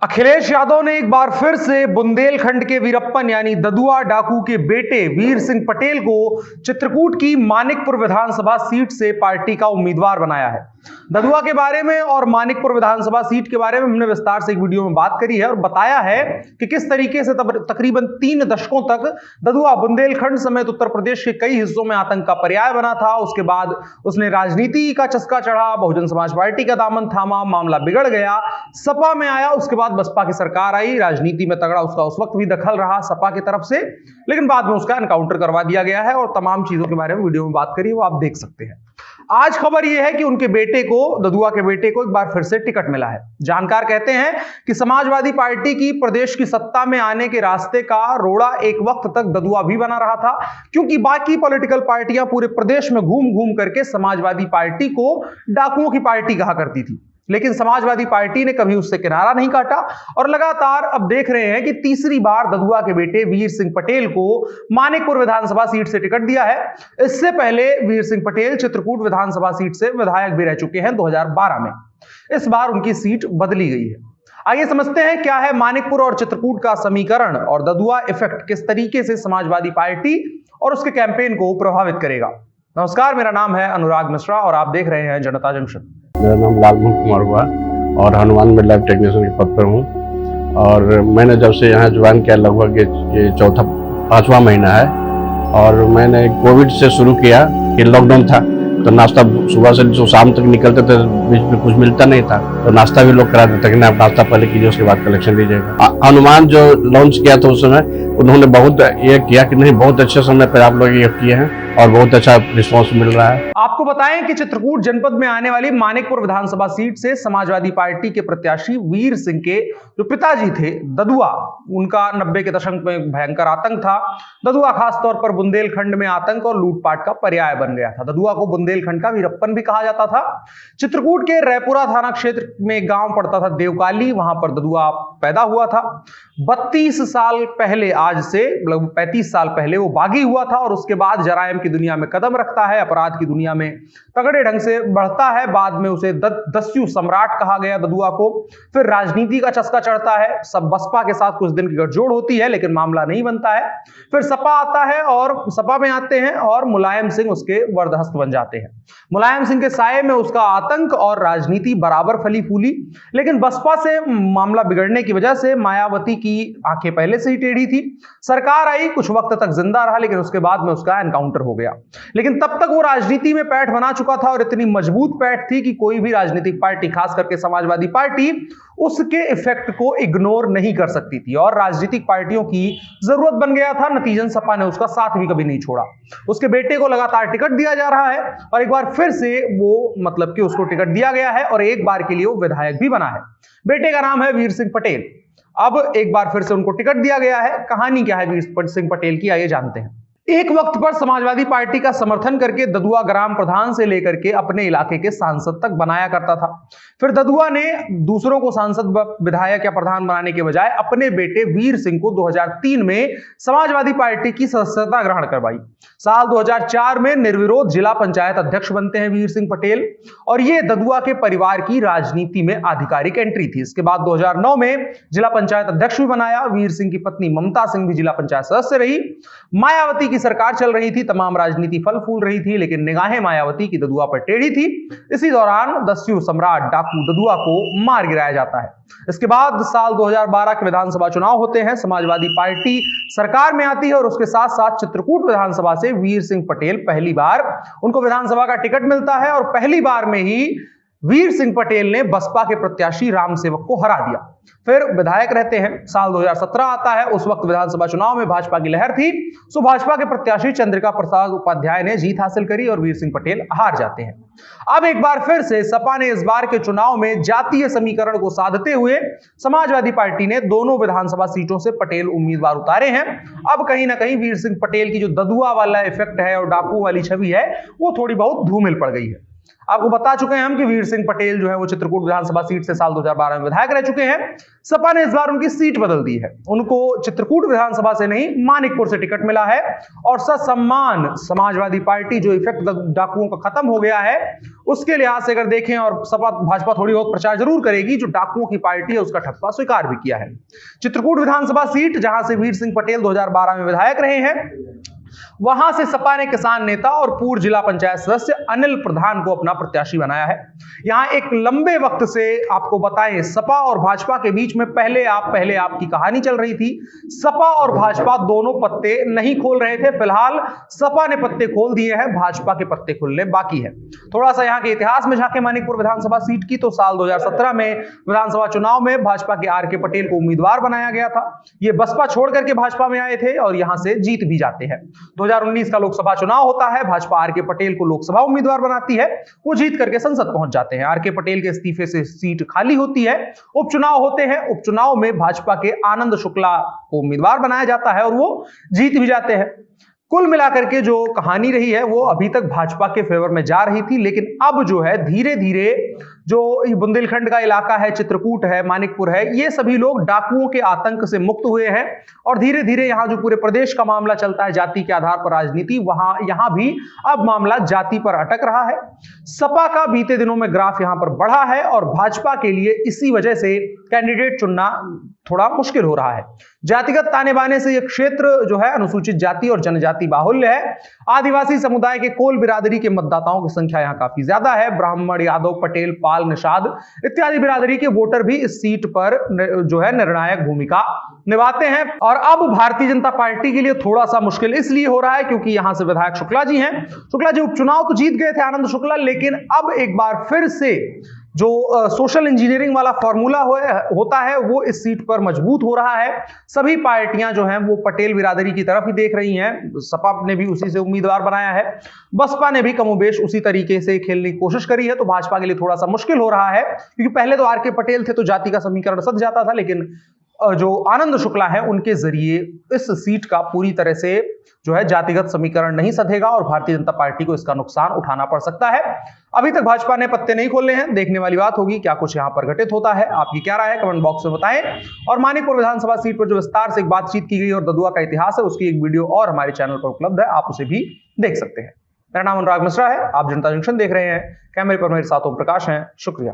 अखिलेश यादव ने एक बार फिर से बुंदेलखंड के वीरप्पन यानी ददुआ डाकू के बेटे वीर सिंह पटेल को चित्रकूट की मानिकपुर विधानसभा सीट से पार्टी का उम्मीदवार बनाया है। ददुआ के बारे में और मानिकपुर विधानसभा सीट के बारे में हमने विस्तार से एक वीडियो में बात करी है और बताया है कि किस तरीके से तकरीबन 3 दशकों तक ददुआ बुंदेलखंड समेत उत्तर प्रदेश के कई हिस्सों में आतंक का पर्याय बना था। उसके बाद उसने राजनीति का चस्का चढ़ा, बहुजन समाज पार्टी का दामन थामा, मामला बिगड़ गया, सपा में आया, उसके बाद बसपा की सरकार आई, राजनीति में तगड़ा उसका उस वक्त भी दखल रहा सपा की तरफ से, लेकिन बाद में उसका एनकाउंटर करवा दिया गया है और तमाम चीजों के बारे में वीडियो में बात करी, वो आप देख सकते हैं। आज खबर यह है कि उनके बेटे को, ददुआ के बेटे को एक बार फिर से टिकट मिला है। जानकार कहते हैं कि समाजवादी पार्टी की प्रदेश की सत्ता में आने के रास्ते का रोड़ा एक वक्त तक ददुआ भी बना रहा था, क्योंकि बाकी पॉलिटिकल पार्टियां पूरे प्रदेश में घूम घूम करके समाजवादी पार्टी को डाकुओं की पार्टी कहा करती थी, लेकिन समाजवादी पार्टी ने कभी उससे किनारा नहीं काटा और लगातार अब देख रहे हैं कि तीसरी बार ददुआ के बेटे वीर सिंह पटेल को मानिकपुर विधानसभा सीट से टिकट दिया है। इससे पहले वीर सिंह पटेल चित्रकूट विधानसभा सीट से विधायक भी रह चुके हैं 2012 में। इस बार उनकी सीट बदली गई है। आइए समझते हैं क्या है मानिकपुर और चित्रकूट का समीकरण और ददुआ इफेक्ट किस तरीके से समाजवादी पार्टी और उसके कैंपेन को प्रभावित करेगा। नमस्कार, मेरा नाम है अनुराग मिश्रा और आप देख रहे हैं जनता जंक्शन। मेरा नाम लालमोहन कुमार हुआ और हनुमान में लैब टेक्नीशियन के पद पर हूँ और मैंने जब से यहाँ ज्वाइन किया लगभग ये 5वां महीना है और मैंने कोविड से शुरू किया कि लॉकडाउन था तो नाश्ता सुबह से जो शाम तक निकलते थे, बीच में कुछ मिलता नहीं था तो नाश्ता भी लोग करा देते कि आप नाश्ता पहले कीजिए उसके बाद कलेक्शन लीजिएगा। हनुमान जो लॉन्च किया था उस समय उन्होंने बहुत ये किया कि नहीं, बहुत अच्छे समय पर आप लोग ये किए हैं और बहुत अच्छा रिस्पॉन्स मिल रहा है। आपको बताएं कि चित्रकूट जनपद में आने वाली मानिकपुर विधानसभा सीट से समाजवादी पार्टी के प्रत्याशी वीर सिंह के जो पिताजी थे ददुआ, उनका 90 के दशक में भयंकर आतंक था। ददुआ खासतौर पर बुंदेलखंड में आतंक और लूटपाट का पर्याय बन गया था। ददुआ को बुंदेलखंड का वीरप्पन भी कहा जाता था। चित्रकूट के रैपुरा थाना क्षेत्र में गांव पड़ता था देवकाली, वहां पर ददुआ पैदा हुआ था। 32 साल पहले, आज से लगभग 35 साल पहले वो बागी हुआ था और उसके बाद जरायम की दुनिया में कदम रखता है, अपराध की दुनिया में तगड़े ढंग से बढ़ता है। बाद में उसे दस्यु सम्राट कहा गया ददुआ को। फिर राजनीति का चस्का चढ़ता है, सब बसपा के साथ कुछ दिन की गठजोड़ होती है लेकिन मामला नहीं बनता है। फिर सपा आता है और सपा में आते हैं और मुलायम सिंह उसके वरदहस्त बन जाते हैं। मुलायम सिंह के साये में उसका आतंक और राजनीति बराबर फली फूली, लेकिन बसपा से मामला बिगड़ने की वजह से मायावती की आंखें पहले से ही टेढ़ी थी। सरकार आई, कुछ वक्त तक जिंदा रहा, लेकिन उसके बाद में उसका एनकाउंटर हो गया। लेकिन तब तक वो राजनीति में पैठ बना चुका था और इतनी मजबूत पैठ थी कि कोई भी राजनीतिक पार्टी, खास करके समाजवादी पार्टी, उसके इफेक्ट को इग्नोर नहीं कर सकती थी और राजनीतिक पार्टियों की जरूरत बन गया था। नतीजन सपा ने उसका साथ भी कभी नहीं छोड़ा। उसके बेटे को लगातार टिकट दिया जा रहा है और एक बार फिर से वो मतलब कि उसको टिकट दिया गया है और एक बार के लिए वो विधायक भी बना है। बेटे का नाम है वीर सिंह पटेल। अब एक बार फिर से उनको टिकट दिया गया है। कहानी क्या है वीर सिंह पटेल की, आइए जानते हैं। एक वक्त पर समाजवादी पार्टी का समर्थन करके ददुआ ग्राम प्रधान से लेकर के अपने इलाके के सांसद तक बनाया करता था। फिर ददुआ ने दूसरों को सांसद, विधायक या प्रधान बनाने के बजाय अपने बेटे वीर सिंह को 2003 में समाजवादी पार्टी की सदस्यता ग्रहण करवाई। साल 2004 में निर्विरोध जिला पंचायत अध्यक्ष बनते हैं वीर सिंह पटेल और ये ददुआ के परिवार की राजनीति में आधिकारिक एंट्री थी। इसके बाद 2009 में जिला पंचायत अध्यक्ष भी बनाया। वीर सिंह की पत्नी ममता सिंह भी जिला पंचायत सदस्य रही। मायावती की सरकार चल रही थी, तमाम राजनीति फल फूल रही थी, लेकिन निगाहें मायावती की ददुआ पर टेढ़ी थी। इसी दौरान दस्यु सम्राट डाकू ददुआ को मार गिराया जाता है। इसके बाद साल 2012 के विधानसभा चुनाव होते हैं, समाजवादी पार्टी सरकार में आती है और उसके साथ साथ चित्रकूट विधानसभा से वीर सिंह पटेल पहली बार उनको विधानसभा का टिकट मिलता है और पहली बार में ही वीर सिंह पटेल ने बसपा के प्रत्याशी राम सेवक को हरा दिया। फिर विधायक रहते हैं। साल 2017 आता है, उस वक्त विधानसभा चुनाव में भाजपा की लहर थी, सो भाजपा के प्रत्याशी चंद्रिका प्रसाद उपाध्याय ने जीत हासिल करी और वीर सिंह पटेल हार जाते हैं। अब एक बार फिर से सपा ने इस बार के चुनाव में जातीय समीकरण को साधते हुए समाजवादी पार्टी ने दोनों विधानसभा सीटों से पटेल उम्मीदवार उतारे हैं। अब कहीं ना कहीं वीर सिंह पटेल की जो ददुआ वाला इफेक्ट है और डाकू वाली छवि है वो थोड़ी बहुत धूमिल पड़ गई है। आपको बता चुके हैं हम कि वीर सिंह पटेल जो है वो चित्रकूट विधानसभा सीट से साल 2012 में विधायक रह चुके हैं। सपा ने इस बार उनकी सीट बदल दी है, उनको चित्रकूट विधानसभा से नहीं मानिकपुर से टिकट मिला है और ससम्मान समाजवादी पार्टी जो इफेक्ट डाकुओं का खत्म हो गया है उसके लिहाज से अगर देखें, और सपा भाजपा थोड़ी बहुत प्रचार जरूर करेगी, जो डाकुओं की पार्टी है उसका ठप्पा स्वीकार भी किया है। चित्रकूट विधानसभा सीट जहां से वीर सिंह पटेल 2012 में विधायक रहे हैं, वहां से सपा ने किसान नेता और पूर्व जिला पंचायत सदस्य अनिल प्रधान को अपना प्रत्याशी बनाया है। यहां एक लंबे वक्त से आपको बताएं, सपा और भाजपा के बीच में पहले आप की कहानी चल रही थी। सपा और भाजपा दोनों पत्ते नहीं खोल रहे थे। फिलहाल सपा ने पत्ते खोल दिए हैं, भाजपा के पत्ते खुलने बाकी है। थोड़ा सा यहां के इतिहास में झांके मानिकपुर विधानसभा सीट की, तो साल 2017 में विधानसभा चुनाव में भाजपा के आर के पटेल को उम्मीदवार बनाया गया था। ये बसपा छोड़ करके भाजपा में आए थे और यहां से जीत भी जाते हैं। 2019 का लोकसभा चुनाव होता है, भाजपा आर के पटेल को लोकसभा उम्मीदवार बनाती है, वो जीत करके संसद पहुंच जाते हैं। आर के पटेल के इस्तीफे से सीट खाली होती है, उपचुनाव होते हैं, उपचुनाव में भाजपा के आनंद शुक्ला को उम्मीदवार बनाया जाता है और वो जीत भी जाते हैं। कुल मिलाकर के जो कहानी रही है वो अभी तक भाजपा के फेवर में जा रही थी, लेकिन अब जो है धीरे धीरे जो बुंदेलखंड का इलाका है, चित्रकूट है, मानिकपुर है, ये सभी लोग डाकुओं के आतंक से मुक्त हुए हैं और धीरे धीरे यहां जो पूरे प्रदेश का मामला चलता है जाति के आधार पर राजनीति, यहां भी अब मामला जाति पर अटक रहा है। सपा का बीते दिनों में ग्राफ यहां पर बढ़ा है और भाजपा के लिए इसी वजह से कैंडिडेट चुनना थोड़ा मुश्किल हो रहा है। जातिगत ताने बाने से यह क्षेत्र जो है अनुसूचित जाति और जनजाति बाहुल्य है। आदिवासी समुदाय के कोल बिरादरी के मतदाताओं की संख्या यहां काफी ज्यादा है। ब्राह्मण, यादव, पटेल, पाल, निषाद इत्यादि बिरादरी के वोटर भी इस सीट पर जो है निर्णायक भूमिका निभाते हैं। और अब भारतीय जनता पार्टी के लिए थोड़ा सा मुश्किल इसलिए हो रहा है क्योंकि यहां से विधायक शुक्ला जी हैं। शुक्ला जी उपचुनाव तो जीत गए थे, आनंद शुक्ला, लेकिन अब एक बार फिर से जो सोशल इंजीनियरिंग वाला फॉर्मूला होता है वो इस सीट पर मजबूत हो रहा है। सभी पार्टियां जो हैं वो पटेल बिरादरी की तरफ ही देख रही हैं। सपा ने भी उसी से उम्मीदवार बनाया है, बसपा ने भी कमोबेश उसी तरीके से खेलने की कोशिश करी है। तो भाजपा के लिए थोड़ा सा मुश्किल हो रहा है क्योंकि पहले तो आर के पटेल थे तो जाति का समीकरण सध जाता था, लेकिन जो आनंद शुक्ला है उनके जरिए इस सीट का पूरी तरह से जो है जातिगत समीकरण नहीं सधेगा और भारतीय जनता पार्टी को इसका नुकसान उठाना पड़ सकता है। अभी तक भाजपा ने पत्ते नहीं खोले हैं, देखने वाली बात होगी क्या कुछ यहां पर घटित होता है। आपकी क्या राय है कमेंट बॉक्स में बताएं। और मानिकपुर विधानसभा सीट पर जो विस्तार से एक बातचीत की गई और ददुआ का इतिहास है उसकी एक वीडियो और हमारे चैनल पर उपलब्ध है, आप उसे भी देख सकते हैं। मेरा नाम अनुराग मिश्रा है, आप जनता जंक्शन देख रहे हैं। कैमरे पर मेरे साथ ओम प्रकाश हैं। शुक्रिया।